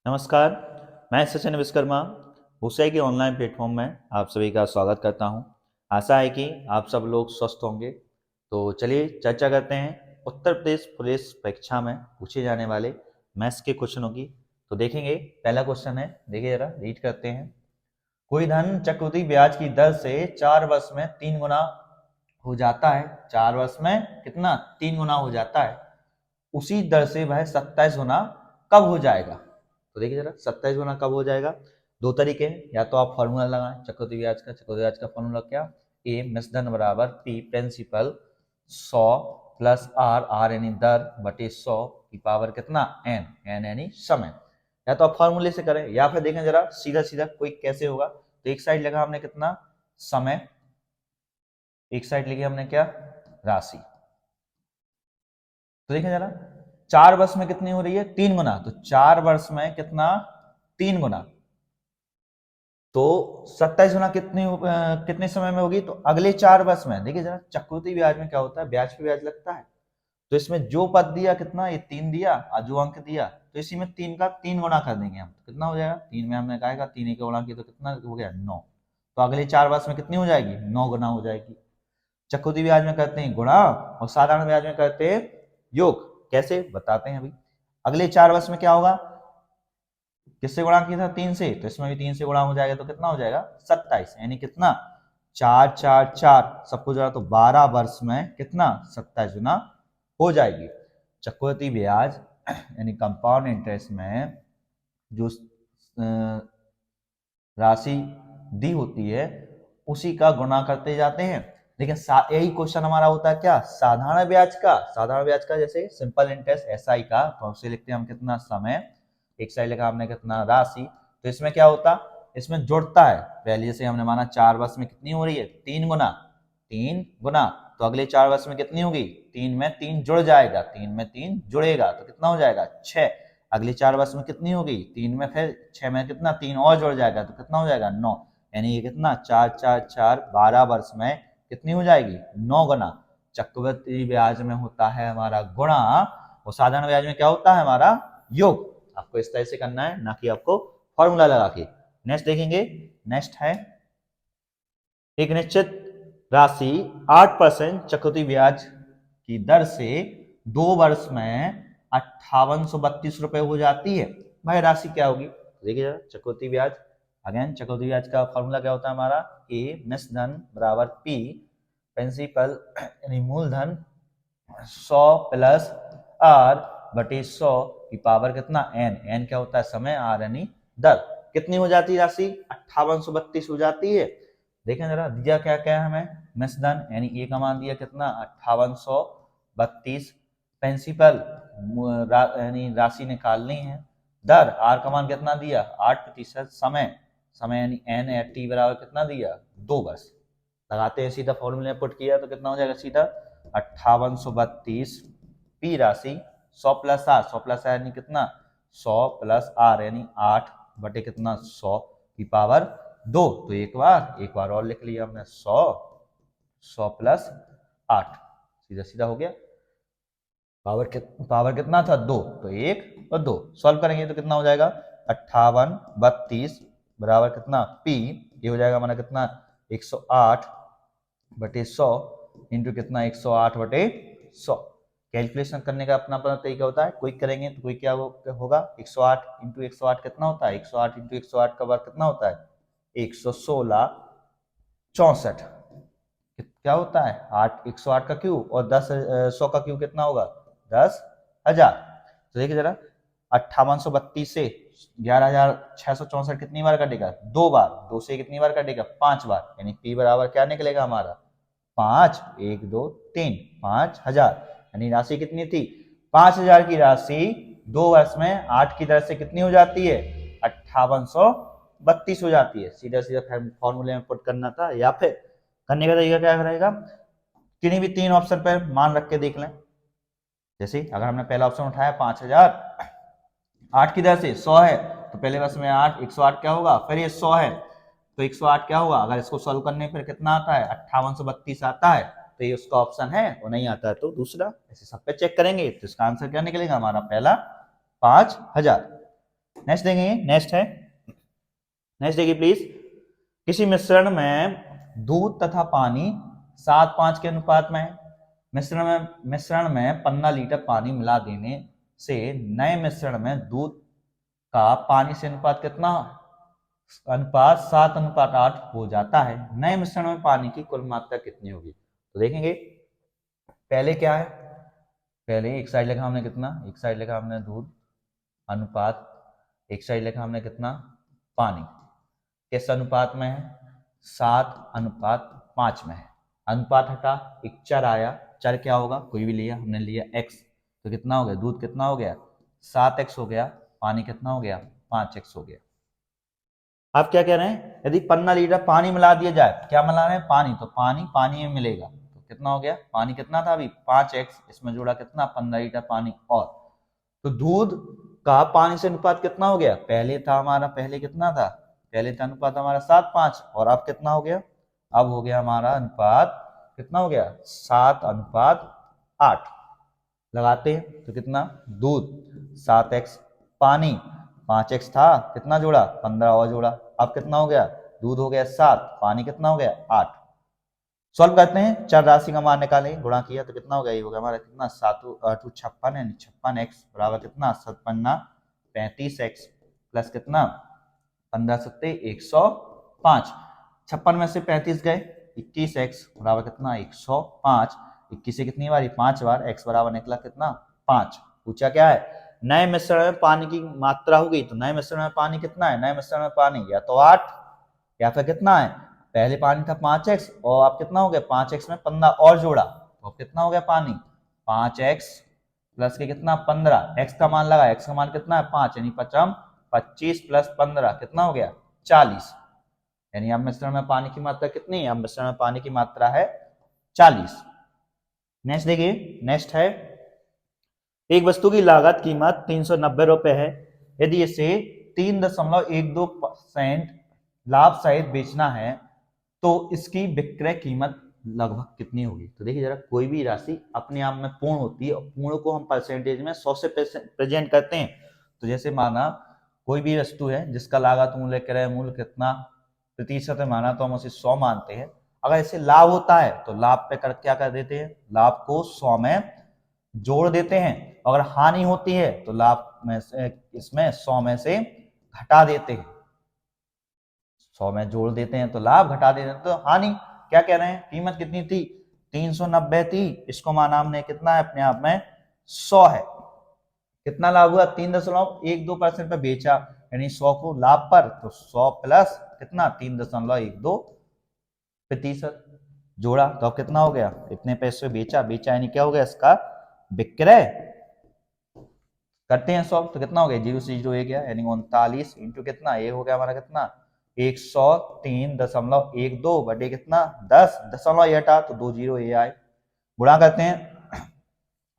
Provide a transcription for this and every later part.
नमस्कार, मैं सचिन विश्वकर्मा भूसाई के ऑनलाइन प्लेटफॉर्म में आप सभी का स्वागत करता हूं। आशा है कि आप सब लोग स्वस्थ होंगे। तो चलिए चर्चा करते हैं उत्तर प्रदेश पुलिस परीक्षा में पूछे जाने वाले मैथ्स के क्वेश्चनों की। तो देखेंगे, पहला क्वेश्चन है, देखिए जरा रीड करते हैं। कोई धन चक्रवृद्धि ब्याज की दर से 4 वर्ष में 3 गुना हो जाता है। 4 वर्ष में कितना? 3 गुना हो जाता है। उसी दर से वह 27 गुना कब हो जाएगा? तो देखिए जरा 27 गुना कब हो जाएगा। दो तरीके हैं, या तो आप फॉर्मूला लगाएं चक्रवृद्धि ब्याज का फॉर्मूला क्या? ए मिश्रधन बराबर P principal 100 plus R, R यानी दर, बटे 100 की पावर कितना? एन, एन यानी समय। या तो आप फॉर्मूले से करें या फिर देखें जरा सीधा सीधा कोई कैसे होगा। तो एक साइड लगा हमने कितना? समय, एक साइड लिखी हमने क्या? राशि। तो देखें जरा 4 वर्ष में कितनी हो रही है? 3 गुना। तो 4 वर्ष में कितना? 3 गुना। तो 27 गुना कितने समय में होगी? तो अगले 4 वर्ष में। देखिए जरा चक्रवृद्धि ब्याज में क्या होता है, ब्याज पे ब्याज लगता है। तो इसमें जो पद दिया कितना? ये 3 दिया, और जो अंक दिया तो इसी में 3 का 3 गुना कर देंगे हम। तो कितना हो जाएगा? 3 में हमने कहा 3 के गुणा की तो कितना हो गया? 9। तो अगले 4 वर्ष में कितनी हो जाएगी? 9 गुना हो जाएगी। चक्रवृद्धि ब्याज में करते हैं गुणा और साधारण ब्याज में करते हैं योग। कैसे बताते हैं अभी। अगले 4 वर्ष में क्या होगा? किससे गुणा किया था? 3 से। तो इसमें भी 3 से गुणा हो जाएगा तो कितना हो जाएगा? 27। यानी कितना? 4 4 4 सबको जोड़ा तो 12 वर्ष में कितना? 27 गुना हो जाएगी। चक्रवृद्धि ब्याज यानी कंपाउंड इंटरेस्ट में जो राशि दी होती है उसी का गुणा करते जाते हैं। लेकिन यही क्वेश्चन हमारा होता है क्या? साधारण ब्याज का। साधारण ब्याज का जैसे सिंपल इंटरेस्ट एसआई का, तो उसे लिखते हैं हम कितना? समय। एक साइड लिखा हमने कितना? राशि। तो इसमें क्या होता? इसमें जुड़ता है। पहले जैसे हमने माना 4 वर्ष में कितनी हो रही है? 3 गुना। 3 गुना तो अगले 4 वर्ष में कितनी होगी? 3 में 3 जुड़ जाएगा, 3 में 3 जुड़ेगा तो कितना हो जाएगा? 6। अगले 4 वर्ष में कितनी होगी? 3 में फिर 6 में कितना? 3 और जुड़ जाएगा तो कितना हो जाएगा? 9। यानी ये कितना? 4 4 4 12 वर्ष में कितनी हो जाएगी? 9 गुना। चक्रवृद्धि ब्याज में होता है हमारा गुणा और साधारण ब्याज में क्या होता है हमारा? योग। आपको इस तरह से करना है, ना कि आपको फॉर्मूला लगा के। नेक्स्ट देखेंगे। नेक्स्ट है एक निश्चित राशि 8% चक्रवृद्धि ब्याज की दर से 2 वर्ष में 5832 रुपए हो जाती है। भाई राशि क्या होगी? देखिए जरा चक्रवृद्धि ब्याज। अगेन चक्रवृद्धि ब्याज का फॉर्मूला क्या होता है हमारा? ए मिश्रधन बराबर पी प्रिंसिपल यानी मूलधन 100 प्लस आर बटे 100 की पावर कितना? एन, एन क्या होता है? समय, आर यानी दर। कितनी हो जाती है राशि? 5832 हो जाती है। देखें जरा दिया क्या क्या है हमें? मिश्रधन यानी ए का मान दिया कितना? 5832। प्रिंसिपल यानी राशि निकालनी है। दर आर का मान कितना दिया? 8%। समय, समय यानी एन एट टी बराबर कितना दिया? 2 वर्ष। लगाते हैं सीधा फॉर्मूले में पुट किया तो कितना हो जाएगा? सीधा 5832 पी राशि 100 प्लस आर, 100 प्लस आर यानी कितना? 100 प्लस आर यानी 8 बटे कितना? 100 की पावर 2। तो एक बार और लिख लिया हमने 100 प्लस 8, सीधा सीधा हो गया। पावर कितना था? 2। तो 1 और 2 सॉल्व करेंगे तो कितना हो जाएगा? 5832 बराबर कितना? पी, ये हो जाएगा हमारा कितना? 108 बटे 100 इंटू कितना? 108 बटे 100। कैलकुलेशन करने का अपना अपना तरीका होता है। क्विक करेंगे तो क्विक क्या होगा? 108 इंटू 108 कितना होता है? 108 इंटू 108 का वर्ग कितना होता है? 116 64। क्या होता है? 108 का क्यूब और 100 का क्यूब कितना होगा? 10,000। तो देखिए जरा 5832 से 11,664 कितनी बार कटेगा? 2 बार। 2 से कितनी बार कटेगा? 5 बार। यानी पी बराबर क्या निकलेगा हमारा? 5, 1 2 3, 5000। यानी राशि कितनी थी? 5000 की राशि 2 वर्ष में 8 की दर से कितनी हो जाती है? 5832 हो जाती है। सीधा सीधा फॉर्मूले में पुट करना था, या फिर करने का तरीका क्या रहेगा? किन्हीं भी 3 ऑप्शन पर मान रख के देख लें। जैसे अगर हमने पहला ऑप्शन उठाया 5000, 8 की दर से 100 है तो पहले वर्ष में 8, 108 क्या होगा? फिर ये 100 है तो 108 क्या होगा? अगर इसको सॉल्व करने पर कितना आता है? 5832 आता है। तो ये उसका ऑप्शन है, वो नहीं आता है तो दूसरा। ऐसे सब पे चेक करेंगे तो इसका आंसर क्या निकलेगा हमारा? पहला 5000। नेक्स्ट देखेंगे, नेक्स्ट देखिए प्लीज। किसी मिश्रण में दूध तथा पानी 7:5 के अनुपात में है। मिश्रण में 15 लीटर पानी मिला देने से नए मिश्रण में दूध का पानी से अनुपात कितना, अनुपात 7:8 हो जाता है। नए मिश्रण में पानी की कुल मात्रा कितनी होगी? तो देखेंगे पहले क्या है, पहले एक साइड लिखा हमने कितना, एक साइड लिखा हमने दूध अनुपात, एक साइड लिखा हमने कितना पानी, किस अनुपात में है, 7:5 में है। अनुपात हटा, एक चर आया, चर क्या होगा, कोई भी लिया, हमने लिया x, तो कितना हो गया, दूध कितना हो गया 7x हो गया, पानी कितना हो गया 5x हो गया। आप क्या कह रहे हैं, यदि 15 लीटर पानी मिला दिया जाए, क्या मिला रहे हैं पानी, तो पानी में मिलेगा, तो कितना हो गया, पानी कितना था अभी 5x, इसमें जोड़ा कितना 15 लीटर पानी, और तो दूध का पानी से अनुपात कितना हो गया, पहले था हमारा, पहले कितना था, पहले था अनुपात हमारा 7:5, और अब कितना हो गया, अब हो गया हमारा अनुपात कितना हो गया 7:8। लगाते हैं तो कितना, दूध 7x, पानी 5x था, कितना जोड़ा 15 और जोड़ा, अब कितना हो गया, दूध हो गया 7, पानी कितना हो गया 8। सॉल्व करते हैं, चर राशि का मान निकालें, गुणा किया तो कितना हो गया, ये हो गया हमारा कितना 7 8 56 यानी 56x बराबर कितना 7 35x प्लस कितना 15 7 105। 56 में से 35 गए, 21x बराबर कितना 105, 21 से कितनी बारी 5 बार, x बराबर निकला कितना 5। पूछा क्या है, नए मिश्रण में पानी की मात्रा होगी, तो नए मिश्रण में पानी कितना है, नए मिश्रण में पानी या तो 8 या फिर कितना है, पहले पानी था 5x और अब कितना हो गया 5x में 15 और जोड़ा, तो कितना हो गया पानी 5x प्लस के कितना 15, x का मान लगा, x का मान कितना है 5 यानी 25 प्लस 15 कितना हो गया 40, यानी अब मिश्रण में पानी की मात्रा कितनी है, अब मिश्रण में पानी की मात्रा है 40। नेक्स्ट देखिए, नेक्स्ट है, एक वस्तु की लागत कीमत 390 रुपए है, यदि इसे 3.12% लाभ सहित बेचना है तो इसकी विक्रय कीमत लगभग कितनी होगी। तो देखिए जरा, कोई भी राशि अपने आप में पूर्ण होती है और पूर्ण को हम परसेंटेज में 100 से प्रेजेंट करते हैं। तो जैसे माना कोई भी वस्तु है जिसका लागत मूल्य क्रय मूल्य कितना प्रतिशत है माना, तो हम उसे 100 मानते हैं। अगर इसे लाभ होता है तो लाभ पे क्या कर देते हैं, लाभ को 100 में जोड़ देते हैं, अगर हानि होती है तो लाभ में से इसमें 100 में से घटा देते हैं, 100 में जोड़ देते हैं तो लाभ, घटा देते हैं तो हानि। क्या कह रहे हैं, कीमत कितनी थी 390 थी, इसको माना हमने कितना है अपने आप में 100 है, कितना लाभ हुआ 3.12% पे बेचा, यानी 100 को लाभ पर, तो 100 प्लस कितना 3.12% जोड़ा, तो अब कितना हो गया, इतने पैसे बेचा, यानी क्या हो गया इसका विक्रय। करते हैं सॉल्व, तो कितना हो गया 0 से 0 एक गया, यानी 39 इंटू कितना, ये हो गया हमारा कितना 103.12 बटे कितना 10 दशमलव ये हटा तो 2 0 ये आए। गुणा करते हैं,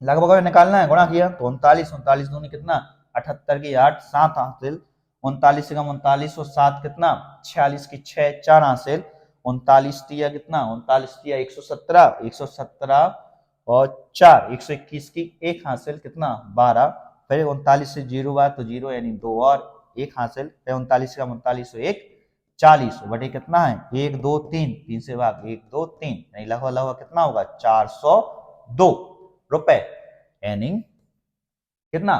लगभग निकालना है, गुणा किया तो 39 दूनी कितना 78 की 8 7 हासिल, 39 से कम 39 और 7 कितना 46 की 6 4 हासिल, 39 तिया कितना 39 तिया 117 और 4 121 की 1 हासिल कितना 12, फिर 39 से 0 बार तो 0 यानी 2 और 1 हासिल, फिर 39 का 39 और 1 40 बटे कितना है 1 2 3 3 से भाग 1 2 3 नहीं लगा कितना होगा 402 रुपए, यानी कितना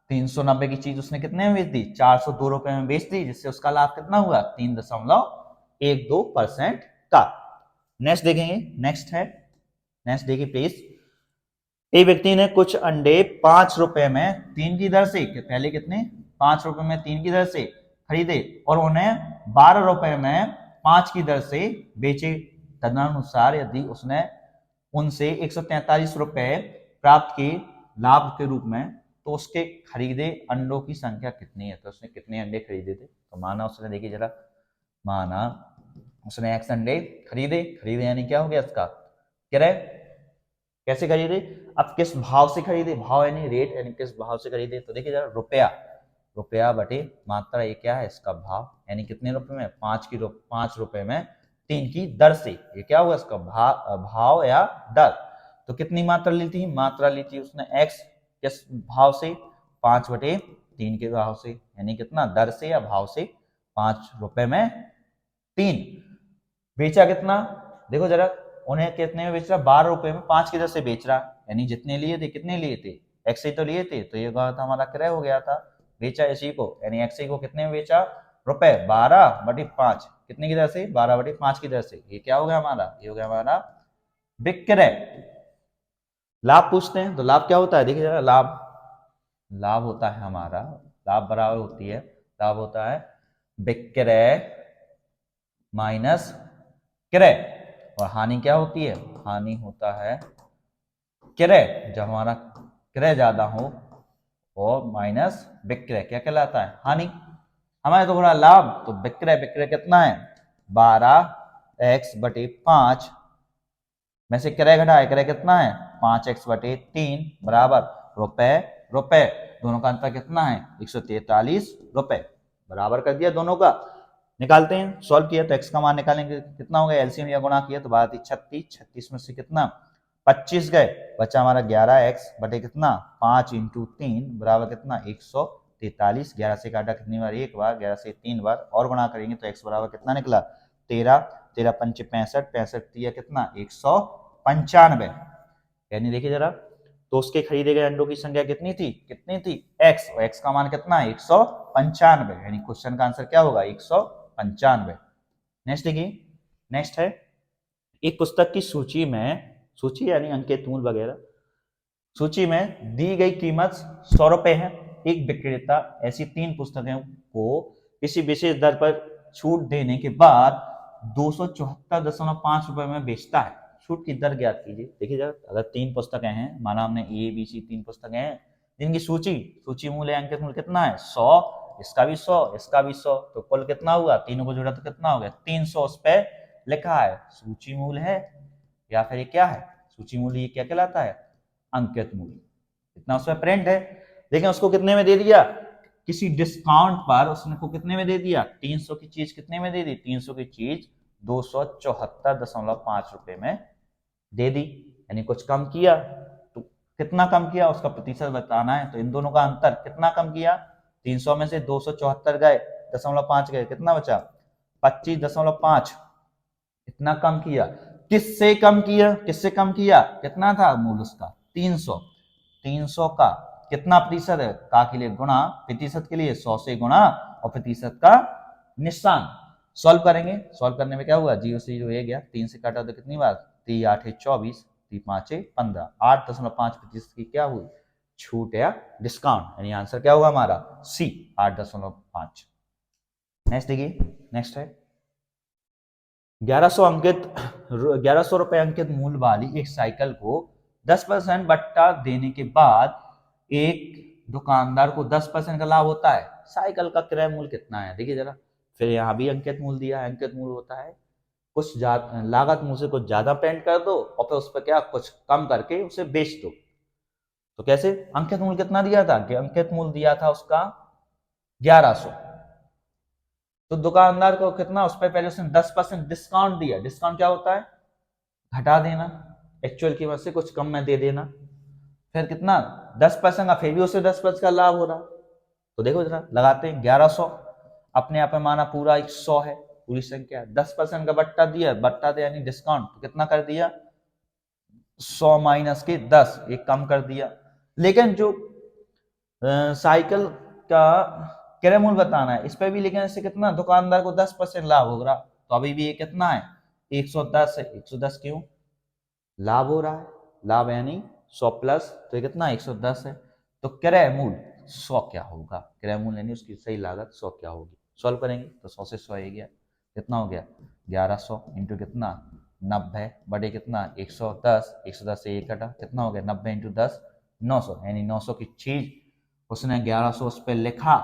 390 की चीज उसने कितने में बेच दी 402 रुपए में बेच दी, जिससे उसका लाभ कितना हुआ 3.12% का। नेक्स्ट देखेंगे, नेक्स्ट है, नेक्स्ट देखिए प्लीज। एक व्यक्ति ने कुछ अंडे 5 रुपए में 3 की दर से, पहले कितने 5 रुपए में 3 की दर से खरीदे और उन्हें 12 रुपए में 5 की दर से बेचे, तदनुसार यदि उसने उनसे 143 रुपए प्राप्त किए लाभ के रूप में, तो उसके खरीदे अंडों की संख्या कितनी है, तो उसने कितने अंडे खरीदे थे। तो माना उसने, देखिए जरा, माना उसने x अंडे खरीदे यानी क्या हो गया इसका क्रय, कैसे खरीदे, अब किस भाव से खरीदे, भाव यानी रेट, यानी किस भाव से खरीदे, तो देखिए जरा रुपया बटे मात्रा, ये क्या है इसका भाव, यानी कितने रुपए में 5 रुपए में 3 की दर से, ये क्या हुआ इसका भाव या दर। तो कितनी मात्रा ली थी, मात्रा ली थी उसने x किस भाव से 5 बटे 3 के भाव से, यानी कितना दर से या भाव से 5 रुपए में 3। बेचा कितना, देखो जरा, उन्हें कितने में बेच रहा, 12 रुपए में 5 की दर से बेच रहा, यानी जितने लिए थे, कितने लिए थे, एक्स ही तो लिए थे, तो ये था हमारा क्रय हो गया था। बेचा इसी को, यानी एक्स को कितने में बेचा, रुपए 12/5, कितने की दर से, 12/5 की दर से। ये क्या हो गया हमारा, ये हो गया हमारा विक्रय। लाभ पूछते हैं, तो लाभ क्या होता है, देखिए जरा, लाभ होता है हमारा, लाभ बराबर होती है, लाभ होता है विक्रय माइनस क्रय, और हानि क्या होती है, हानि होता है क्रय। जब हमारा क्रय ज्यादा हो और माइनस विक्रय क्या कहलाता है, हानि। हमारे तो थोड़ा लाभ, तो विक्रय, विक्रय कितना है 12x/5 में से क्रय घटाए, क्रय कितना है 5x/3 बराबर रुपए, रुपए, दोनों का अंतर कितना है 143 रुपए, बराबर कर दिया दोनों का। निकालते हैं, सॉल्व किया तो x का मान निकालेंगे, कितना हो गया, एलसीएम या गुणा किया तो 32 36 में से कितना 25 गए, बचा हमारा 11x बटे कितना 5 × 3 बराबर कितना 143। 11 से काटा कितनी बार, एक बार, 11 से 3 बार, और गुणा करेंगे तो x बराबर कितना निकला 13, 13 पंचे 65, 65 दिया कितना 195। यानी देखिए जरा, तो उसके खरीदे गए अंडों की संख्या कितनी थी, x, और x का मान कितना है 195, यानी क्वेश्चन का आंसर क्या होगा 195। नेक्स्ट देखिए, नेक्स्ट है, एक पुस्तक की सूची में, सूची यानी अंकित मूल वगैरह, सूची में दी गई कीमत 100 रुपए है। एक विक्रेता ऐसी 3 पुस्तकों को किसी विशेष दर पर छूट देने के बाद 274.5 रुपए में बेचता है। छूट की दर ज्ञात कीजिए। देखिए जरा, अगर 3 पुस्तकें हैं, माना हमने ए बी सी 3 पुस्तकें हैं, जिनकी सूची मूल्य, अंकित मूल्य कितना है 100, इसका भी 100, इसका भी 100, तो कुल कितना हुआ, तीनों को जोड़ा तो कितना हो गया 300 उस पे लिखा है। सूची मूल्य है या फिर ये क्या है, सूची मूल्य, ये क्या कहलाता है अंकित मूल्य, इतना उसमें प्रिंट है। लेकिन उसको कितने में दे दिया, किसी डिस्काउंट पर उसने को कितने में दे दिया, 300 की चीज कितने में दे दी, 300 की चीज 274.5 रुपए में दे दी, यानी कुछ कम किया। तो कितना कम किया, उसका प्रतिशत बताना है, तो इन दोनों का अंतर कितना कम किया, 300 में से 274 गए, 0.5 गए, कितना बचा 25.5, इतना कम किया। किससे कम किया, किससे कम किया, कितना था मूल उसका 300, 300 का कितना प्रतिशत है, का के लिए गुणा, प्रतिशत के लिए 100 से गुणा और प्रतिशत का निशान। सॉल्व करेंगे, सॉल्व करने में क्या हुआ, 0 से 0 गया, 3 से काटा तो कितनी बार, 3 8 24, 3 5 15, 8.5% की क्या हुई छूट या डिस्काउंट, यानी आंसर क्या होगा हमारा सी 8.5। नेक्स्ट देखिए, नेक्स्ट है 1100 रुपए अंकित मूल्य वाली एक साइकिल को 10% बट्टा देने के बाद एक दुकानदार को 10% का लाभ होता है। साइकिल का क्रय मूल्य कितना है, देखिए जरा, फिर यहाँ भी अंकित मूल्य दिया है। अंकित मूल्य होता है कुछ लागत मूल्य से कुछ ज्यादा पेंट कर दो और फिर उस पर क्या कुछ कम करके उसे बेच दो। तो कैसे, अंकित मूल्य कितना दिया था, अंकित मूल्य दिया था उसका 1100, तो दुकानदार को कितना, उस पर पहले उसने 10% डिस्काउंट दिया। डिस्काउंट क्या होता है, घटा देना, एक्चुअल कीमत से कुछ कम में दे देना। फिर कितना 10% का, फिर भी उसे 10% का लाभ हो रहा। तो देखो जरा, लगाते हैं 1100, अपने आप में माना पूरा 100 है पूरी संख्या, 10% का बट्टा दिया, बट्टा दिया यानी डिस्काउंट, तो कितना कर दिया 100 माइनस के 10, एक कम कर दिया। लेकिन जो साइकिल का क्रय मूल्य बताना है, इस पे भी लेकिन इससे कितना, दुकानदार को 10% लाभ हो रहा, तो अभी भी ये कितना है 110 है। 110 क्यों, लाभ हो रहा है, लाभ यानी 100 प्लस, तो ये कितना 110 है। तो क्रय मूल्य 100 क्या होगा, क्रय मूल्य यानी उसकी सही लागत 100 क्या होगी। सॉल्व करेंगे तो 100 से 100 आ गया, कितना हो गया 1100 इंटू कितना 90 बटे कितना 110, 110 से 1 कटा, कितना हो गया 90 इंटू 10 900, यानी 900 की चीज उसने 1100 उस पर लिखा,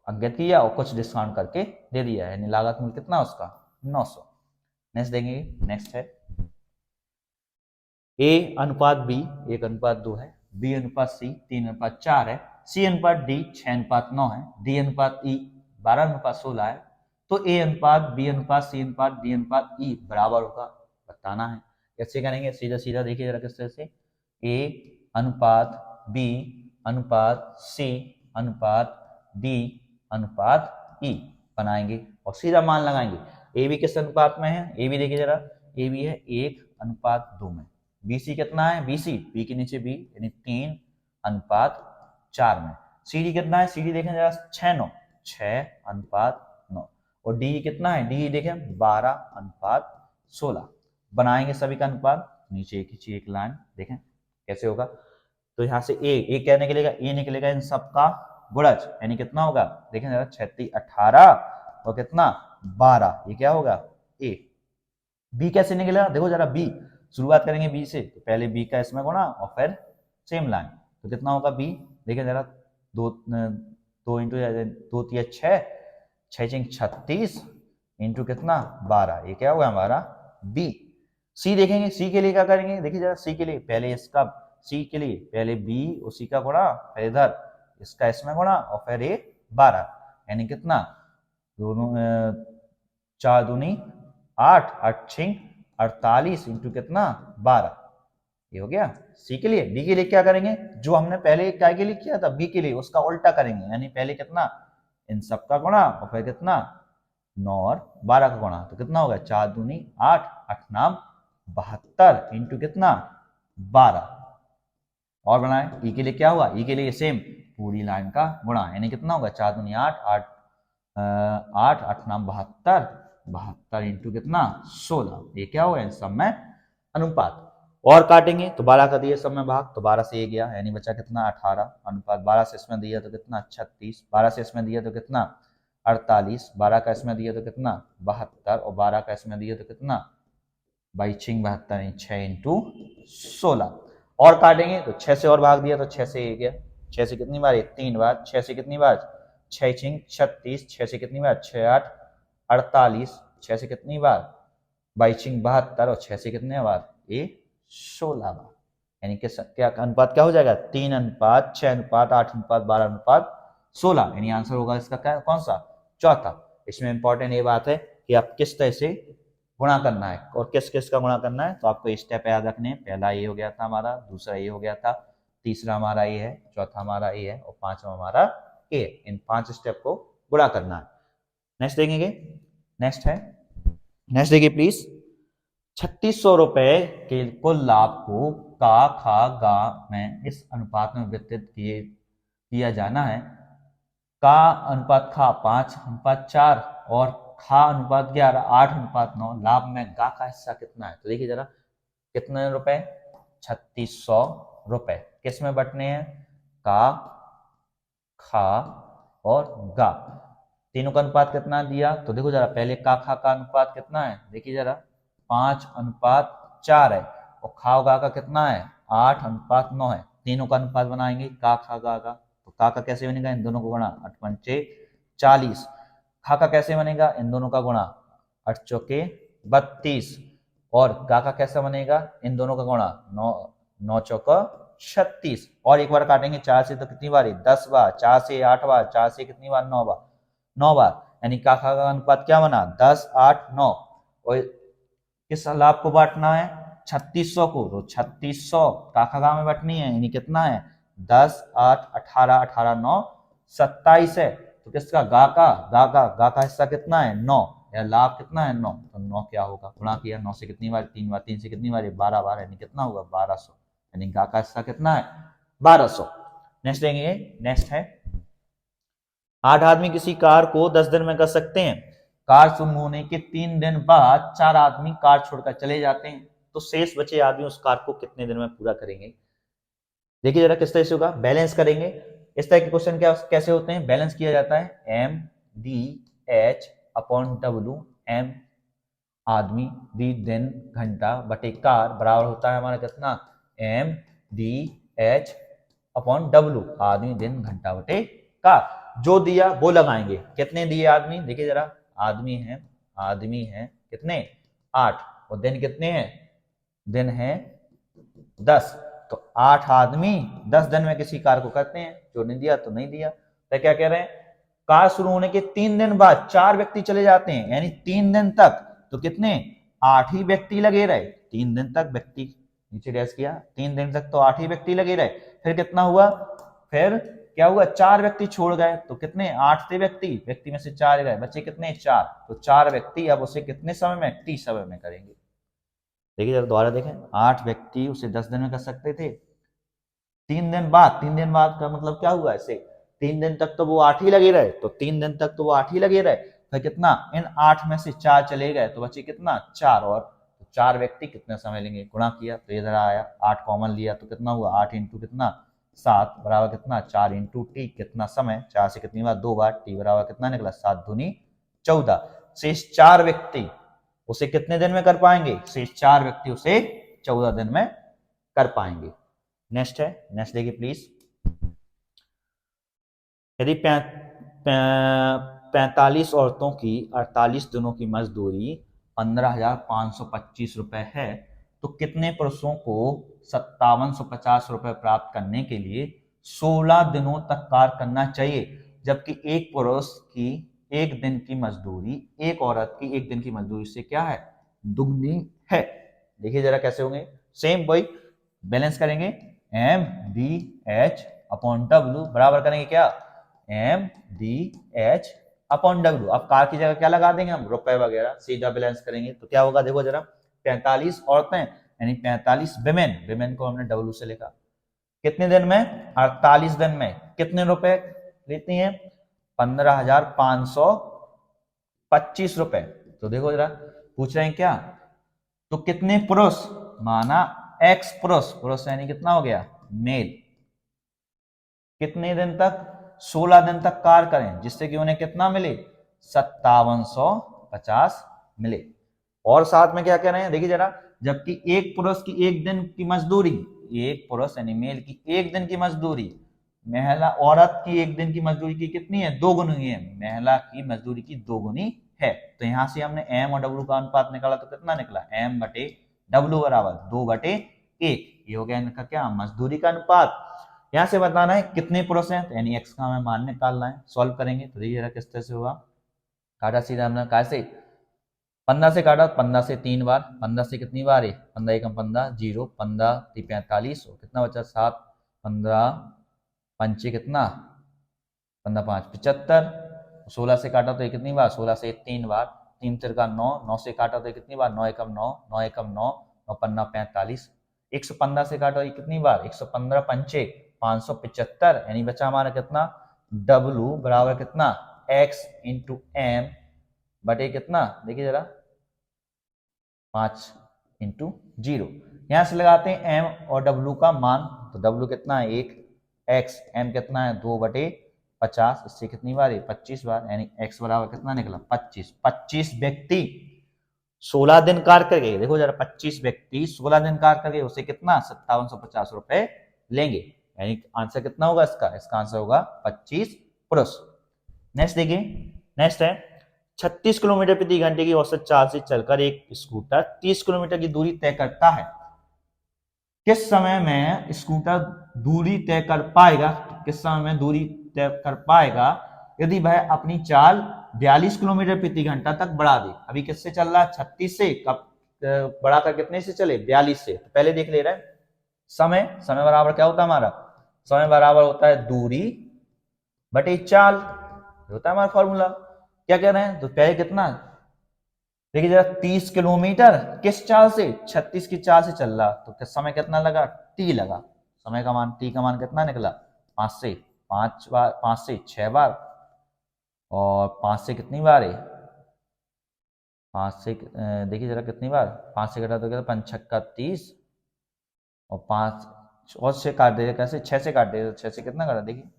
अंकित किया और कुछ डिस्काउंट करके दे दिया, यानी लागत मूल्य कितना उसका 900। नेक्स्ट देंगे, नेक्स्ट है A अनुपात B 1:2 है, B अनुपात C 3:4 है, C अनुपात D 6:9 है, D अनुपात E 12:16 है, तो A अनुपात B अनुपात C अनुपात D अनुपात E बराबर होगा, बताना है। कैसे करेंगे, सीधा सीधा देखिए जरा किस तरह से, A अनुपात B अनुपात सी अनुपात डी अनुपात ई बनाएंगे और सीधा मान लगाएंगे। ए बी किस अनुपात में है, ए बी देखिए जरा, ए बी है 1:2 में। बी सी कितना है, बी सी बी के नीचे बी यानी 3:4 में। सी डी कितना है, सी डी देखें जरा 6:9 और डी कितना है, डी देखें 12:16। बनाएंगे सभी का अनुपात, नीचे एक खींचिए एक लाइन, देखें कैसे होगा। तो यहाँ से ए क्या निकलेगा, ए निकलेगा इन सबका गुणज यानी कितना होगा, देखें जरा 36 18 और कितना 12, ये क्या होगा ए। बी कैसे निकलेगा, देखो जरा बी, शुरुआत करेंगे बी से, तो पहले बी का इसमें गुणा और फिर सेम लाइन, तो कितना होगा बी, देखें जरा 2 इंटू 2 3 6 6 36 इंटू कितना 12, ये क्या होगा हमारा बी। सी देखेंगे, सी के लिए क्या करेंगे, देखिए जरा सी के लिए पहले इसका, सी के लिए पहले बी उसी का गुणा, फिर इधर इसका इसमें गुणा और फिर ये 12 यानी कितना, दोनों 4 दूनी 8 8 6 48 इंटू कितना 12, ये हो गया सी के लिए। डी के लिए क्या करेंगे, जो हमने पहले क्या के लिए किया था बी के लिए, उसका उल्टा करेंगे, यानी पहले कितना इन सब का गुणा और फिर कितना 9 और 12 का गुणा, तो कितना होगा 4 दूनी 8 8 नाम 72 इंटू कितना 12। और बनाए ई के लिए क्या हुआ, ई के लिए सेम पूरी लाइन का गुणा यानी कितना होगा 4 दूनी 8 8 8 8 नाम 72 72 इंटू कितना 16, ये क्या हुआ इन सब में अनुपात। और काटेंगे तो 12 का दिए सब में भाग, तो 12 से ये गया यानी बचा कितना 18 अनुपात 12 से इसमें दिया तो कितना 36, 12 से इसमें दिया तो कितना 48, 12 का इसमें दिया तो कितना 72 और 12 का इसमें दिया तो कितना 22 72 6 इंटू 16। और काटेंगे तो 6 से और भाग दिया तो 6 से ये गया, 6 से कितनी बार 3 बार, 6 से कितनी बार 6 6 36, 6 से कितनी बार 6 8 48, 6 से कितनी बार 22 72 और 6 से कितने बार ये 16 बार, यानी कि क्या अनुपात क्या हो जाएगा 3:6:8:12:12:16, यानी आंसर होगा इसका क्या, कौन सा चौथा। इसमें इंपॉर्टेंट ये बात है कि आप किस तरह से गुणा करना है और किस किस का गुणा करना है, तो आपको स्टेप याद रखने हैं। पहला ये हो गया था हमारा, दूसरा ये हो गया था, तीसरा हमारा ये है, चौथा हमारा ये है और पांचवा हमारा ए। इन 5 स्टेप को गुणा करना है। नेक्स्ट देखेंगे, नेक्स्ट देखिए प्लीज। 3600 रुपए के कुल लाभ को का खा गा में इस अनुपात में वितरित किया जाना है। का अनुपात खा 5:4 और खा अनुपात 11 8:9। लाभ में गा का हिस्सा कितना है, तो देखिए जरा कितने रुपए 3600 रुपए किस में बटने हैं, का खा और गा, तीनों का अनुपात कितना दिया, तो देखो जरा पहले का खा का अनुपात कितना है, देखिए जरा 5:4 है और खा गा का कितना है 8:9 है। तीनों का अनुपात बनाएंगे का खा गा का, तो का कैसे बनेगा, इन दोनों को गुणा 8 पंचे 40। खा का कैसे बनेगा, इन दोनों का गुणा 8 चौके 32 और गा का कैसा बनेगा, इन दोनों का गुणा 9 चौका 36। और एक बार काटेंगे 4 से तो कितनी बार 10 बार, 4 से 8 बार, 4 से कितनी बार 9 बार 9 बार, यानी का खा का अनुपात क्या बना 10 8 9। और किस लाभ को बांटना है 3600 को, तो 3600 का खा में बांटनी है, यानी कितना है 10 8 18 18 9 27 है। तो किसका गा का हिस्सा कितना है 9, या लाभ कितना है 9, तो 9 क्या होगा गुणा किया 9 से कितनी बार 3 बार, 3 से कितनी बार 12 बार, यानी कितना होगा 1200, यानी गा का हिस्सा कितना है 1200। नेक्स्ट देंगे, नेक्स्ट है 8 आदमी किसी कार को 10 दिन में कर सकते हैं। कार शुरू होने के 3 दिन बाद 4 आदमी कार छोड़कर चले जाते हैं, तो शेष बचे आदमी उस कार को कितने दिन में पूरा करेंगे। देखिए जरा किस तरह से होगा, बैलेंस करेंगे। इस तरह के क्वेश्चन कैसे होते हैं, बैलेंस किया जाता है MDH/W, M आदमी, दी दिन घंटा बटे कार बराबर होता है हमारा कितना MDH/W, आदमी दिन घंटा बटे कार। जो दिया वो लगाएंगे, कितने दिए आदमी, देखिए जरा आदमी है कितने 8 और दिन कितने हैं, दिन है 10, तो 8 आदमी 10 दिन में किसी कार को करते हैं, जो नहीं दिया तो नहीं दिया। तो क्या कह रहे हैं, कार शुरू होने के 3 दिन बाद 4 व्यक्ति चले जाते हैं, यानी 3 दिन तक तो कितने 8 ही व्यक्ति लगे रहे, 3 दिन तक व्यक्ति नीचे डैश किया, 3 दिन तक तो 8 ही व्यक्ति लगे रहे। फिर कितना हुआ, फिर क्या हुआ, 4 व्यक्ति छोड़ गए, तो कितने, 8 थे व्यक्ति, व्यक्ति में से 4 गए, बचे कितने, 4। तो 4 व्यक्ति अब उसे कितने समय में, 30 समय में करेंगे। देखिए जरा दोबारा देखें, 8 व्यक्ति उसे 10 दिन में कर सकते थे, 3 दिन बाद का मतलब क्या हुआ, ऐसे 3 दिन तक तो वो 8 ही लगे रहे, तो 3 दिन तक तो वो 8 ही लगे रहे, फिर कितना, इन 8 में से 4 चले गए, तो बचे कितना, 4, और तो 4 व्यक्ति कितना समय लेंगे, गुणा किया तो इधर आया, 8 कॉमन लिया तो कितना हुआ, 8 इंटू कितना 7 बराबर कितना, 4 इंटू टी, कितना समय, 4 से कितनी बार, 2 बार, टी बराबर कितना निकला, 7 दूनी 14। शेष 4 व्यक्ति उसे कितने दिन में कर पाएंगे, शेष 4 व्यक्ति उसे 14 दिन में कर पाएंगे। नेक्स्ट है, नेक्स्ट देखिए प्लीज। यदि 45 औरतों की 48 दिनों की मजदूरी 15,525 रुपए है, तो कितने पुरुषों को 5750 रुपए प्राप्त करने के लिए 16 दिनों तक कार्य करना चाहिए, जबकि एक पुरुष की एक दिन की मजदूरी एक औरत की एक दिन की मजदूरी से क्या है, दुगनी है। देखिए जरा कैसे होंगे, सेम वही बैलेंस करेंगे, M D H upon W बराबर करेंगे क्या, M D H upon W. अब कार की जगह क्या लगा देंगे हम, रुपए वगैरह, सीधा बैलेंस करेंगे तो क्या होगा, देखो जरा, 45 औरतें यानी 45 विमेन, विमेन को हमने डब्ल्यू से लिखा, कितने दिन में, 48 दिन में, कितने रुपए लेती हैं, 15,525 रुपए। तो देखो जरा, पूछ रहे हैं क्या, तो कितने पुरुष, माना एक्स पुरुष, पुरुष यानी कितना हो गया, मेल, कितने दिन तक, 16 दिन तक कार्य करें, जिससे कि उन्हें कितना मिले, 5750 मिले। और साथ में क्या कह रहे हैं, देखिए जरा, जबकि एक पुरुष की एक दिन की मजदूरी, एक पुरुष यानी मेल की एक दिन की मजदूरी महिला औरत की एक दिन की मजदूरी की कितनी है, 2 गुनी है, महिला की मजदूरी की 2 गुनी है। तो यहां से हमने एम और डब्ल्यू का अनुपात निकाला तो कितना निकला, एम बटे डब्ल्यू बराबर 2/1। ये हो गया इनका क्या, मजदूरी का अनुपात। यहां से बताना है कितने पुरुष हैं, तो यानी एक्स का हमें मान निकालना है, सॉल्व करेंगे तो देखिए किस तरह से होगा, काटा सीधा हमने कैसे, 15 से काटा, 15 से 3 बार, 15 से कितनी बार है, 15 एकम 15, 0, 15 45, और कितना बचा 7, 15 पंचे कितना, 15 5 75, 16 से काटा तो ये कितनी बार, 16 से 3 बार, 3 तिरका 9, 9 से काटा तो ये कितनी बार, 9 एकम 9, 9 एकम 9, 9 पन्ना 45, 115 से काटा ये कितनी बार, 115 पंचे 575, यानी बचा हमारा कितना, W बराबर कितना, x इंटू एम बटे कितना, देखिए जरा 5 इंटू 0। यहां से लगाते हैं m और w का मान, तो w कितना है 1, x, m कितना है 2/50, इससे कितनी बार है 25 बार, यानी x बराबर कितना निकला 25। 25 व्यक्ति 16 दिन कार्य करके, देखो जरा 25 व्यक्ति 16 दिन कार्य करके उसे कितना 5750 रुपए लेंगे, यानी आंसर कितना होगा इसका, इसका आंसर होगा 25 पुरुष। नेक्स्ट देखिए, नेक्स्ट है 36 किलोमीटर प्रति घंटे की औसत चाल से चलकर एक स्कूटर 30 किलोमीटर की दूरी तय करता है, किस समय में स्कूटर दूरी तय कर पाएगा, किस समय में दूरी तय कर पाएगा यदि वह अपनी चाल 42 किलोमीटर प्रति घंटा तक बढ़ा दे। अभी किससे चल रहा है, 36 से, कब बढ़ाकर कितने से चले, 42 से। तो पहले देख ले रहे हैं समय, समय बराबर क्या होता है हमारा, समय बराबर होता है दूरी बटे चाल, होता है हमारा फॉर्मूला। क्या कह रहे हैं, तो पहले कितना, देखिए जरा 30 किलोमीटर किस चाल से, 36 की चाल से चल रहा, तो समय कितना लगा, टी लगा, समय का मान, टी का मान कितना निकला, 5 से 5 बार, 5 से 6 बार, और 5 से कितनी बार है, 5 से देखिए जरा कितनी बार, 5 से कटा तो क्या, 5 छक्का 30, और 5 और से काट देगा, कैसे 6 से काट देगा, 6 से कितना कटा, देखिए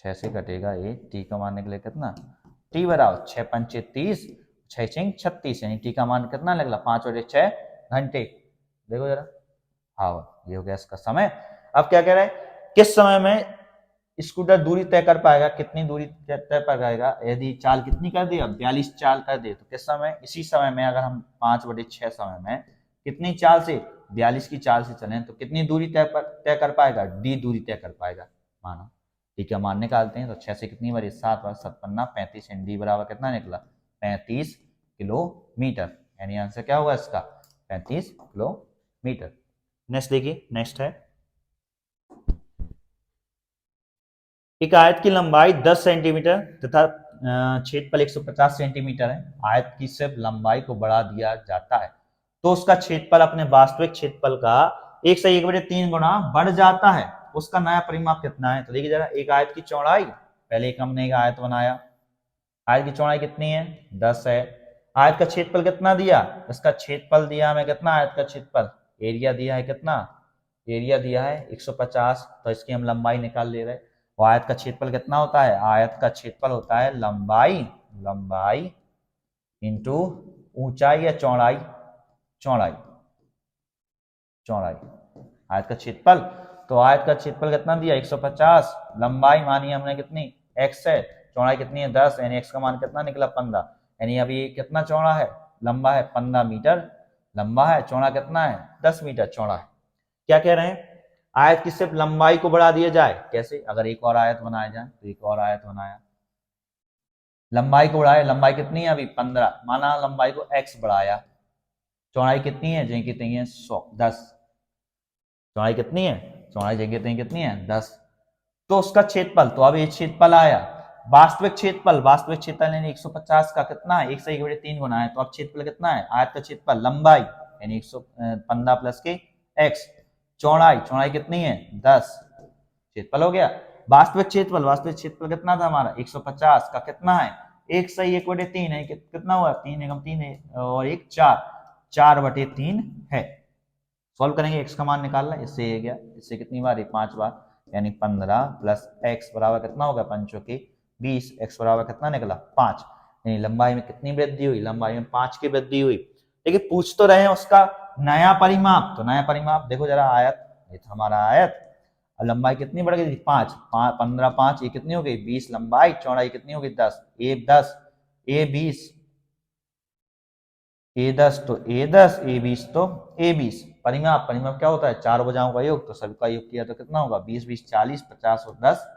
6 से कटेगा ये, टी का मान निकले कितना, टी बराबर 6 पंचे 30, 6 छिंग 36, यानी टी का मान कितना निकला 5/6 घंटे। देखो जरा, हाँ ये हो गया इसका समय। अब क्या कह रहा है, किस समय में स्कूटर दूरी तय कर पाएगा, कितनी दूरी तय कर पाएगा, यदि चाल कितनी कर दे, 42 चाल कर दे, तो किस समय, इसी समय में अगर हम 5/6 समय में कितनी चाल से, 42 की चाल से चलें तो कितनी दूरी तय कर पाएगा, डी दूरी तय कर पाएगा। माना ठीक है, मान निकालते हैं, तो 6 से कितनी बारी, 7 बार, 7 पन्ना 35, डी बराबर कितना निकला 35 किलोमीटर, यानी आंसर क्या होगा इसका 35 किलोमीटर। नेक्स्ट देखिए, नेक्स्ट है एक आयत की लंबाई 10 सेंटीमीटर तथा क्षेत्रफल 150 सेंटीमीटर है। आयत की सिर्फ लंबाई को बढ़ा दिया जाता है तो उसका क्षेत्रफल अपने वास्तविक क्षेत्रफल का 1/3 गुना बढ़ जाता है। उसका नया परिमाप कितना है? तो देखिए जरा, एक आयत की चौड़ाई, पहले एक हमने एक आयत बनाया, आयत की चौड़ाई कितनी है? 10 है। आयत का क्षेत्रफल कितना दिया? इसका क्षेत्रफल दिया हमें कितना? आयत का क्षेत्रफल, एरिया दिया है कितना? एरिया दिया है 150, तो इसकी हम लंबाई निकाल ले रहे हैं। और आयत का क्षेत्रफल कितना होता है? आयत का क्षेत्रफल होता है लंबाई, लंबाई इंटू ऊंचाई या चौड़ाई, चौड़ाई, चौड़ाई, आयत का क्षेत्रफल। तो आयत का क्षेत्रफल कितना दिया? 150, लंबाई मानी हमने कितनी? x है, चौड़ाई कितनी है? 10, यानी x का मान कितना निकला? 15। यानी अभी कितना चौड़ा है? लंबा है 15 मीटर लंबा है, चौड़ा कितना है? 10 मीटर चौड़ा है। क्या कह रहे हैं? आयत की सिर्फ लंबाई को बढ़ा दिया जाए। कैसे? अगर एक और आयत बनाया जाए, तो एक और आयत बनाया, लंबाई को बढ़ाया, लंबाई कितनी है अभी? 15, माना लंबाई को x बढ़ाया, चौड़ाई कितनी है? जी कितनी है? 100, 10, चौड़ाई कितनी है? चौड़ाई जगह तय कितनी है? 10। तो उसका क्षेत्रफल, तो अब ये क्षेत्रफल आया, वास्तविक क्षेत्रफल, वास्तविक क्षेत्रफल यानी 150 का कितना है? 1/3 गुना है, तो अब क्षेत्रफल कितना है? आयत का क्षेत्रफल, लंबाई यानी 115 प्लस के x, चौड़ाई, चौड़ाई कितनी है? 10, क्षेत्रफल हो गया। वास्तविक क्षेत्रफल, वास्तविक क्षेत्रफल कितना था हमारा? 150 का कितना है? 1/3 है, कितना हुआ? 3 एकम 3 है और 1 4, 4/3 है। सॉल्व करेंगे, x का मान निकालना, इससे ये गया, इससे कितनी बार? 5 बार, यानी 15 प्लस x बराबर कितना होगा? 5 के 20, x बराबर कितना निकला? 5। यानी लंबाई में कितनी वृद्धि हुई? लंबाई में 5 की वृद्धि हुई। देखिए पूछ तो रहे हैं उसका नया परिमाप, तो नया परिमाप देखो जरा, आयत, ये था हमारा आयत, लंबाई कितनी बढ़ गई? 5, 15 5, ये कितनी हो गई? 20 लंबाई, चौड़ाई कितनी हो गई? 10, ए 10, ए 20, ए 10 तो ए 10, ए 20 तो ए 20। परिमाप, परिमाप क्या होता है? चार भुजाओं का योग, तो सबका योग किया तो कितना होगा? 20 20 40, 50 और 10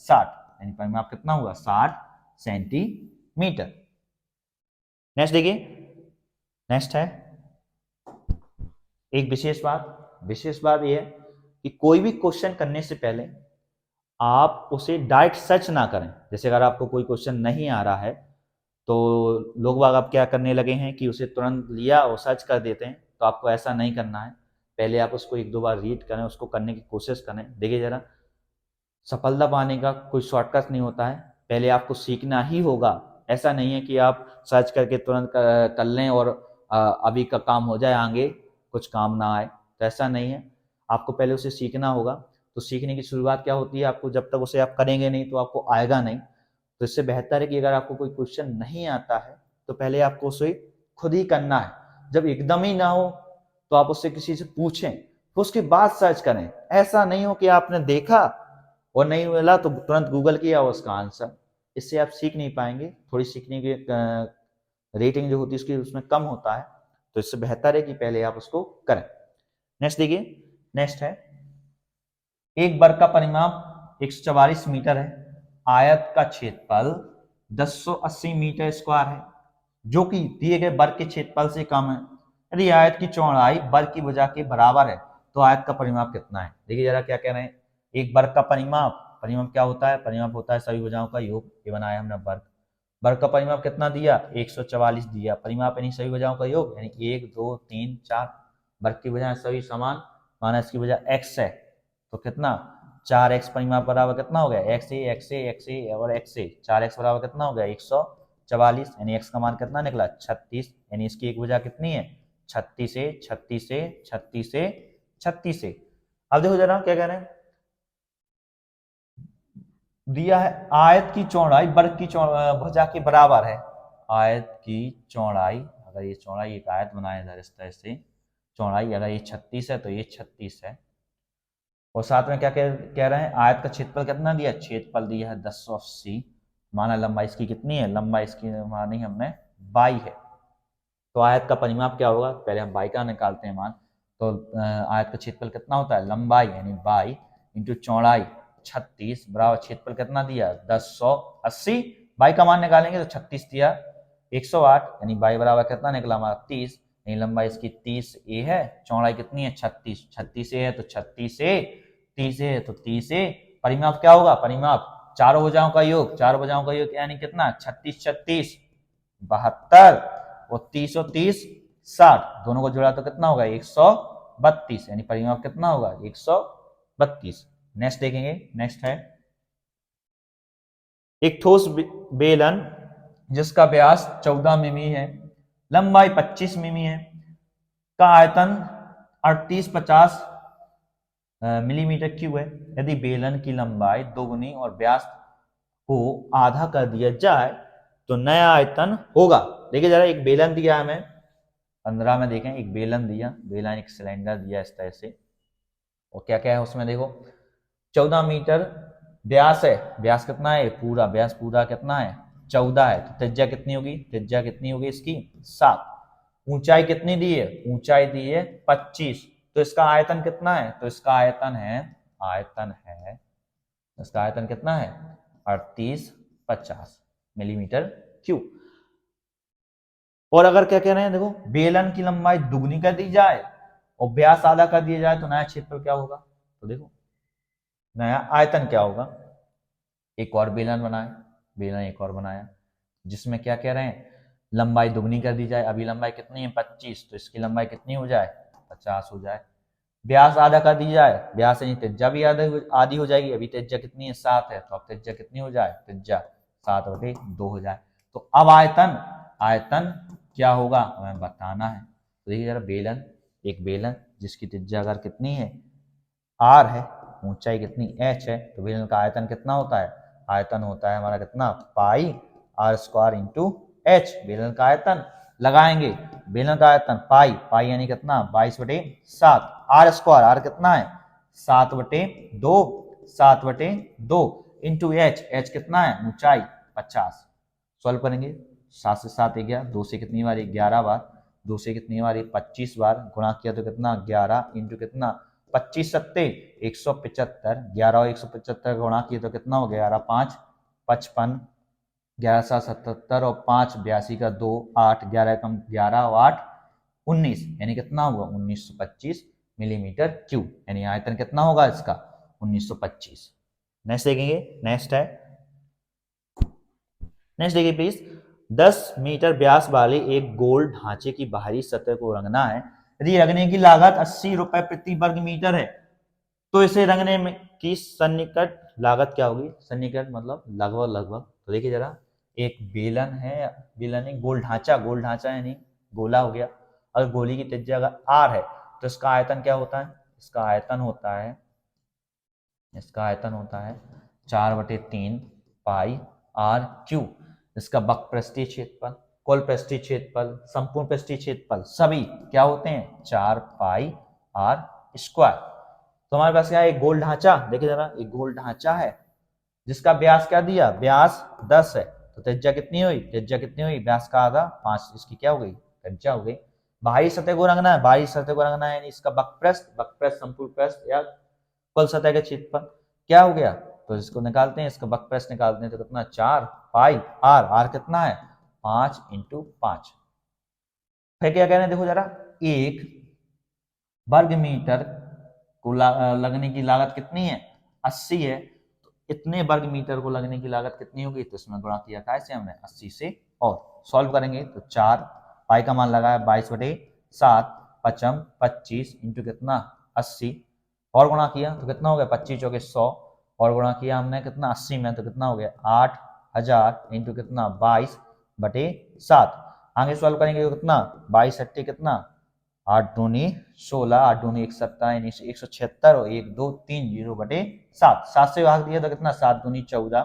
60, यानी परिमाप कितना होगा? 60 सेंटीमीटर। नेक्स्ट देखिए, नेक्स्ट है एक विशेष बात, विशेष बात यह है कि कोई भी क्वेश्चन करने से पहले आप उसे डायरेक्ट सर्च ना करें। जैसे अगर आपको कोई क्वेश्चन नहीं आ रहा है तो लोग बाग अब क्या करने लगे हैं कि उसे तुरंत लिया और सर्च कर देते हैं, तो आपको ऐसा नहीं करना है। पहले आप उसको एक दो बार रीड करें, उसको करने की कोशिश करें। देखिए जरा, सफलता पाने का कोई शॉर्टकट नहीं होता है, पहले आपको सीखना ही होगा। ऐसा नहीं है कि आप सर्च करके तुरंत कर लें और अभी का काम हो जाए, आगे कुछ काम ना आए, तो ऐसा नहीं है। आपको पहले उसे सीखना होगा। तो सीखने की शुरुआत क्या होती है? आपको जब तक उसे आप करेंगे नहीं तो आपको आएगा नहीं। तो इससे बेहतर है कि अगर आपको कोई क्वेश्चन नहीं आता है तो पहले आपको उसे खुद ही करना है। जब एकदम ही ना हो तो आप उससे किसी से पूछें, तो उसके बाद सर्च करें। ऐसा नहीं हो कि आपने देखा और नहीं मिला तो तुरंत गूगल किया उसका आंसर, इससे आप सीख नहीं पाएंगे। थोड़ी सीखने की रेटिंग जो होती है उसकी उसमें कम होता है। तो इससे बेहतर है कि पहले आप उसको करें। नेक्स्ट देखिए, नेक्स्ट है, एक वर्ग का परिमाप 144 मीटर है, आयत का क्षेत्रफल 1080 मीटर स्क्वायर है, जो कि दिए गए वर्ग के क्षेत्रफल से कम है। यदि आयत की चौड़ाई वर्ग की भुजा के बराबर है तो आयत का परिमाप कितना है? देखिए जरा क्या कह रहे हैं, एक वर्ग का परिमाप, परिमाप क्या होता है? परिमाप होता है सभी भुजाओं का योग। ये बनाया हमने वर्ग, वर्ग का परिमाप कितना दिया? 144 दिया। परिमाप यानी सभी भुजाओं का योग, यानी 1 2 3 4, वर्ग की भुजाएं सभी समान, माना इसकी भुजा x है तो कितना? 4x, परिमाप बराबर कितना हो गया? x a x a x a और x a, 4x बराबर कितना हो गया? 144, यानी x का मान कितना निकला? 36, यानी इसकी एक भुजा कितनी है? 36 से 36 से 36 से 36 से। अब देखो जरा क्या कह रहे हैं, दिया है आयत की चौड़ाई वर्ग की भुजा के बराबर है। आयत की चौड़ाई, अगर ये चौड़ाई, एक आयत बनाया जाए इस तरह से, चौड़ाई अगर ये 36 है तो ये 36 है। और साथ में क्या कह रहे हैं, आयत का क्षेत्रफल कितना दिया? क्षेत्रफल दिया है 1080, माना लंबाई इसकी कितनी है? लंबाई इसकी मानी हमने 22 है। तो आयत का परिमाप क्या होगा? पहले हम 22 का निकालते हैं मान। तो आयत का क्षेत्रफल कितना होता है? लंबाई यानी 22 इंटू चौड़ाई 36 बराबर क्षेत्रफल कितना दिया? 1080। 22 का मान निकालेंगे तो 36 दिया 108, यानी 22 बराबर कितना निकला हमारा? 30, यानी लंबाई इसकी 30 ए है, चौड़ाई कितनी है? 36, 36 ए है तो 36 ए, 30 ए है तो 30 ए। परिमाप क्या होगा? परिमाप चारों भुजाओं का योग, चारों भुजाओं का योग यानी कितना, 36 36 72 और 30 और 30 60, दोनों को जोड़ा तो कितना होगा 132, यानी परिमाप कितना होगा 132। नेक्स्ट देखेंगे, नेक्स्ट है एक ठोस बेलन जिसका व्यास 14 मिमी है, लंबाई 25 मिमी है, का आयतन 3850 मिलीमीटर क्यूब है। यदि बेलन की लंबाई दोगुनी और व्यास को आधा कर दिया जाए तो नया आयतन होगा। देखिए जरा, एक बेलन दिया है हमें 15 में, देखें एक बेलन दिया, बेलन एक सिलेंडर दिया इस तरह से, और क्या क्या है उसमें देखो, 14 मीटर व्यास है, व्यास कितना है पूरा, व्यास पूरा कितना है 14 है, तो त्रिज्या कितनी होगी, त्रिज्या कितनी होगी इसकी 7। ऊंचाई कितनी दी है, ऊंचाई दी है 25, तो इसका आयतन कितना है, तो इसका आयतन है इसका आयतन कितना है 3850 मिलीमीटर क्यूब। और अगर क्या कह रहे हैं देखो, बेलन की लंबाई दुगनी कर दी जाए और व्यास आधा कर दिया जाए तो नया क्षेत्रफल क्या होगा, तो देखो नया आयतन क्या होगा। एक और बेलन बनाए, बेलन एक और बनाया जिसमें क्या कह रहे हैं, लंबाई दुगनी कर दी जाए, अभी लंबाई कितनी है 25, तो इसकी लंबाई कितनी हो जाए 50 हो जाए। व्यास आधा कर दी जाए, व्यास यानी त्रिज्या भी आधी हो जाएगी, अभी त्रिज्या कितनी है 7 है, तो अब त्रिज्या कितनी हो जाए, त्रिज्या 7/2 हो जाए। तो अब आयतन क्या होगा हमें बताना है। तो देखिए जरा, बेलन, एक बेलन जिसकी त्रिज्या अगर कितनी है r है, ऊंचाई कितनी h है, तो बेलन का आयतन कितना होता है, आयतन होता है हमारा कितना पाई r² इंटू h। बेलन का आयतन लगाएंगे, बेलन का आयतन पाई यानी कितना 22/7, r² कितना है 7/2 इंटू h कितना है ऊंचाई 50। सॉल्व करेंगे, 7 से 7 गया, 2 से कितनी बार 11 बार, 2 से कितनी बार 25 बार, गुणा किया तो कितना 11 इंटू कितना 25 सत्ते 175, 11 और 175 गुणा किया तो कितना हो गया 11 5 55, 11 7 77 और 5 82 का 2 8, 11 कम 11 और 8 19, यानी कितना होगा 1925 मिलीमीटर क्यूब, यानी आयतन कितना होगा इसका 1925। नेक्स्ट देखेंगे, नेक्स्ट देखिए प्लीज, 10 मीटर व्यास वाले एक गोल ढांचे की बाहरी सतह को रंगना है। यदि रंगने की लागत 80 रुपए प्रति वर्ग मीटर है तो इसे रंगने में की सन्निकट लागत क्या होगी, सन्निकट मतलब लगभग। तो देखिए जरा, एक बेलन है, बेलन एक गोल ढांचा यानी गोला हो गया, अगर गोली की त्रिज्या अगर r है तो इसका आयतन क्या होता है, इसका आयतन होता है 4/3 पाई r क्यूब। इसका वक्रपृष्ठीय क्षेत्रफल, कुल पृष्ठीय क्षेत्रफल, संपूर्ण पृष्ठीय क्षेत्रफल सभी क्या होते हैं 4 पाई r²। तो हमारे पास क्या है, एक गोल ढांचा, देखिए जरा, एक गोल ढांचा है जिसका व्यास क्या दिया, व्यास 10 है, तो त्रिज्या कितनी हुई, व्यास का आधा 5, इसकी क्या हो गई त्रिज्या हो गई। बाहरी सतह को रंगना है, यानी इसका वक्रपृष्ठ संपूर्ण पृष्ठ या कुल सतह का क्षेत्रफल क्या हो गया, तो इसको निकालते हैं, इसका वक्रपृष्ठ निकालते हैं तो कितना 4 पाई r कितना है 5 इंटू 5। फिर क्या कह रहे हैं देखो जरा, एक वर्ग मीटर को लगने की लागत कितनी है 80 है, तो इतने वर्ग मीटर को लगने की लागत कितनी होगी, तो इसमें गुणा किया था इसे हमने 80 से, और सॉल्व करेंगे तो 4 पाई का मान लगाया 22/7 पचम 25 इंटू कितना 80, और गुणा किया तो कितना हो गया 25 चौके 100, और गुणा किया हमने कितना 80 में तो कितना हो गया 8000 इंटू कितना 22/7। आगे सॉल्व करेंगे तो कितना 22 अट्ठी कितना 8 दूनी 16, 8 दूनी 1 7 यानी 176 और 1 2 3 0/7, 7 से भाग दिया तो कितना 7 दूनी 14,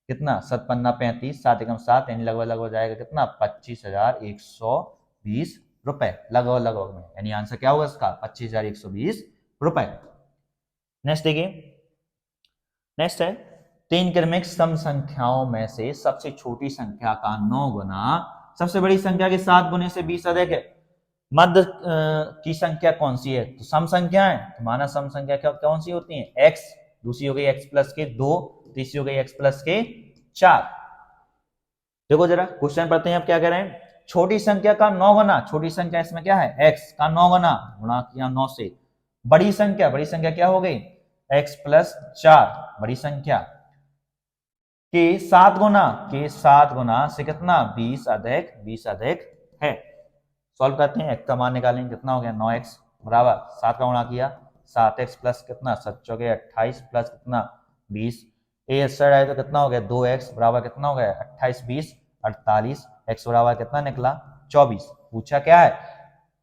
कितना 7 पन्ना 35, 7 एकम 7 यानी लगभग हो जाएगा कितना 25,120 रुपए लगभग में, यानी आंसर क्या होगा इसका 25,120 रुपए। नेक्स्ट देखिए, नेक्स्ट है 3 क्रमिक सम संख्याओं में से सबसे छोटी संख्या का 9 गुना सबसे बड़ी संख्या के 7 गुने से 20 अधिक है, मध्य की संख्या कौन सी है, तो सम संख्या है, तो माना सम संख्या क्या कौन सी होती है x, दूसरी हो गई x प्लस के 2, तीसरी हो गई x प्लस के 4। देखो जरा क्वेश्चन पढ़ते हैं, अब क्या कह रहे हैं, छोटी संख्या का 9 गुना, छोटी संख्या इसमें क्या है x का 9 गुना गुणा किया 9 से, बड़ी संख्या क्या हो गई x प्लस 4 बड़ी संख्या, के 7 गुना से कितना 20 अधिक है। सॉल्व करते हैं, x का मान निकालेंगे, कितना हो गया 9x बराबर 7 का गुणा किया 7x प्लस कितना 7 चौके 28 प्लस कितना 20, ए साइड आए तो कितना हो गया 2x बराबर कितना हो गया 28 20 48, x बराबर कितना निकला 24। पूछा क्या है,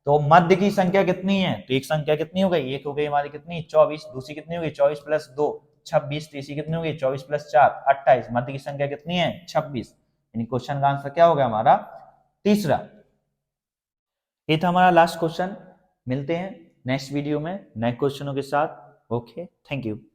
तो मध्य की संख्या कितनी है, तो एक संख्या कितनी हो गई, एक हो गई हमारी कितनी 24, दूसरी कितनी हो गई 24 प्लस 2 26, तीसरी कितनी हो गई 24 प्लस 4 28, मध्य की संख्या कितनी है 26। यानी क्वेश्चन का आंसर क्या हो गया हमारा तीसरा। ये था हमारा लास्ट क्वेश्चन। मिलते हैं नेक्स्ट वीडियो में नए क्वेश्चनों के साथ। Okay, thank you.